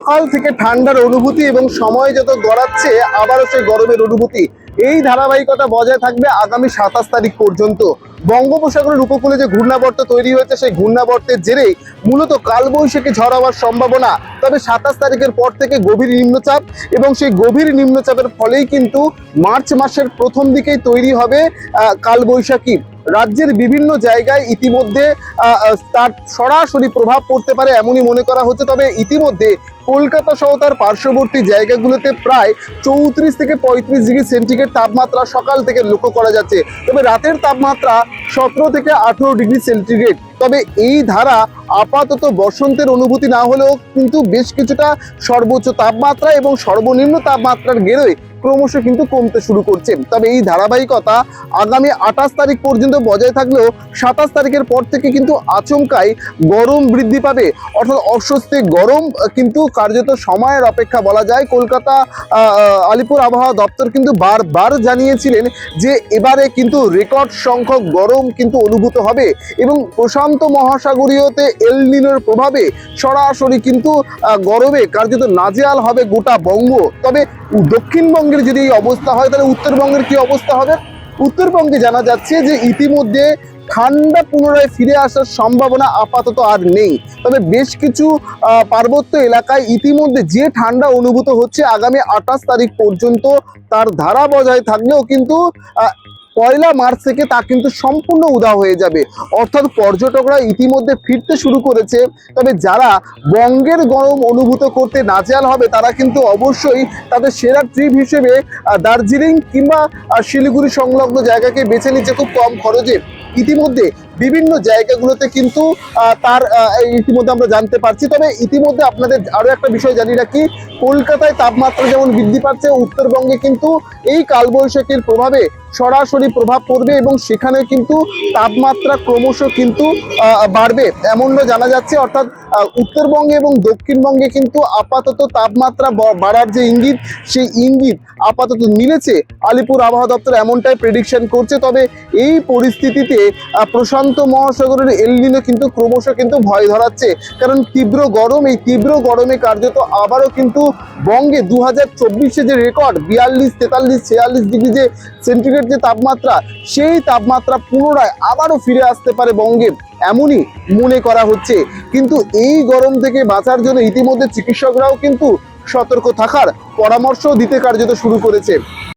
সকাল থেকে ঠান্ডার অনুভূতি এবং সময় যত গড়াচ্ছে আবারও সেই গরমের অনুভূতি এই ধারাবাহিকতা বজায় থাকবে আগামী 27 তারিখ পর্যন্ত। বঙ্গোপসাগরের উপকূলে যে ঘূর্ণাবর্ত তৈরি হয়েছে সেই ঘূর্ণাবর্তের জেরেই মূলত কালবৈশাখী ঝড় হওয়ার সম্ভাবনা। তবে 27 তারিখের পর থেকে গভীর নিম্নচাপ এবং সেই গভীর নিম্নচাপের ফলেই কিন্তু মার্চ মাসের প্রথম দিকেই তৈরি হবে কালবৈশাখী। রাজ্যের বিভিন্ন জায়গায় ইতিমধ্যে তার সরাসরি প্রভাব পড়তে পারে এমনই মনে করা হচ্ছে। তবে ইতিমধ্যে কলকাতা সহ তার পার্শ্ববর্তী জায়গাগুলোতে প্রায় 34 থেকে 35 ডিগ্রি সেন্টিগ্রেড তাপমাত্রা সকাল থেকে লক্ষ্য করা যাচ্ছে। তবে রাতের তাপমাত্রা 17 থেকে 18 ডিগ্রি সেন্টিগ্রেড। তবে এই ধারা আপাতত বসন্তের অনুভূতি না হলেও কিন্তু বেশ কিছুটা সর্বোচ্চ তাপমাত্রা এবং সর্বনিম্ন তাপমাত্রার গেরোয় ক্রমশ কিন্তু কমতে শুরু করছে। তবে এই ধারাবাহিকতা আগামী 28 তারিখ পর্যন্ত বজায় থাকলেও 27 তারিখের পর থেকে কিন্তু আচমকাই গরম বৃদ্ধি পাবে, অর্থাৎ অস্বস্তি গরম কিন্তু কার্যত সময়ের অপেক্ষা বলা যায়। কলকাতা আলিপুর আবহাওয়া দপ্তর কিন্তু বারবার জানিয়েছিলেন যে এবারে কিন্তু রেকর্ড সংখ্যক গরম কিন্তু অনুভূত হবে এবং প্রশান্ত মহাসাগরীয়তে এল নিনোর প্রভাবে সরাসরি কিন্তু গরমে কার্যত নাজেহাল হবে গোটা বঙ্গ। তবে দক্ষিণবঙ্গের যদি এই অবস্থা হয় তাহলে উত্তরবঙ্গের কি অবস্থা হবে? উত্তরবঙ্গে জানা যাচ্ছে যে ইতিমধ্যে ঠান্ডা পুনরায় ফিরে আসার সম্ভাবনা আপাতত আর নেই। তবে বেশ কিছু পার্বত্য এলাকায় ইতিমধ্যে যে ঠান্ডা অনুভূত হচ্ছে আগামী 28 তারিখ পর্যন্ত তার ধারা বজায় থাকলেও কিন্তু 1 মার্চ থেকে তা কিন্তু সম্পূর্ণ উধাও হয়ে যাবে। অর্থাৎ পর্যটকরা ইতিমধ্যে ফিরতে শুরু করেছে। তবে যারা বঙ্গের গরম অনুভূত করতে নাজেহাল হবে তারা কিন্তু অবশ্যই তাদের সেরা ট্রিপ হিসেবে দার্জিলিং কিংবা শিলিগুড়ি সংলগ্ন জায়গাকে বেছে নিচ্ছে খুব কম খরচে। ইতিমধ্যে বিভিন্ন জায়গাগুলোতে কিন্তু তার ইতিমধ্যে আমরা জানতে পারছি। তবে ইতিমধ্যে আপনাদের আরো একটা বিষয় জানি রাখি, কলকাতায় তাপমাত্রা যেমন বৃদ্ধি পাচ্ছে, উত্তরবঙ্গে কিন্তু এই কালবৈশাখীর প্রভাবে সরাসরি প্রভাব পড়বে এবং সেখানে কিন্তু তাপমাত্রা ক্রমশ কিন্তু বাড়বে এমনও জানা যাচ্ছে। অর্থাৎ উত্তরবঙ্গে এবং দক্ষিণবঙ্গে কিন্তু আপাতত তাপমাত্রা বাড়ার যে ইঙ্গিত সেই ইঙ্গিত আপাতত মিলেছে। আলিপুর আবহাওয়া দপ্তর এমনটাই প্রেডিকশন করছে। তবে এই পরিস্থিতিতে প্রশান্ত মহাসাগরের এল নিনো কিন্তু ক্রমশ কিন্তু ভয় ধরাচ্ছে, কারণ তীব্র গরম, এই তীব্র গরমে কার্যত আবারও কিন্তু বঙ্গে 2024-এ যে রেকর্ড 42, 43, 46 ডিগ্রি যে সেন্টিগ্রেড যে তাপমাত্রা, সেই তাপমাত্রা পুনরায় আবারও ফিরে আসতে পারে বঙ্গে এমনই মনে করা হচ্ছে। কিন্তু এই গরম থেকে বাঁচার জন্য ইতিমধ্যে চিকিৎসকরাও কিন্তু সতর্ক থাকার পরামর্শ দিতে কার্যত শুরু করেছে।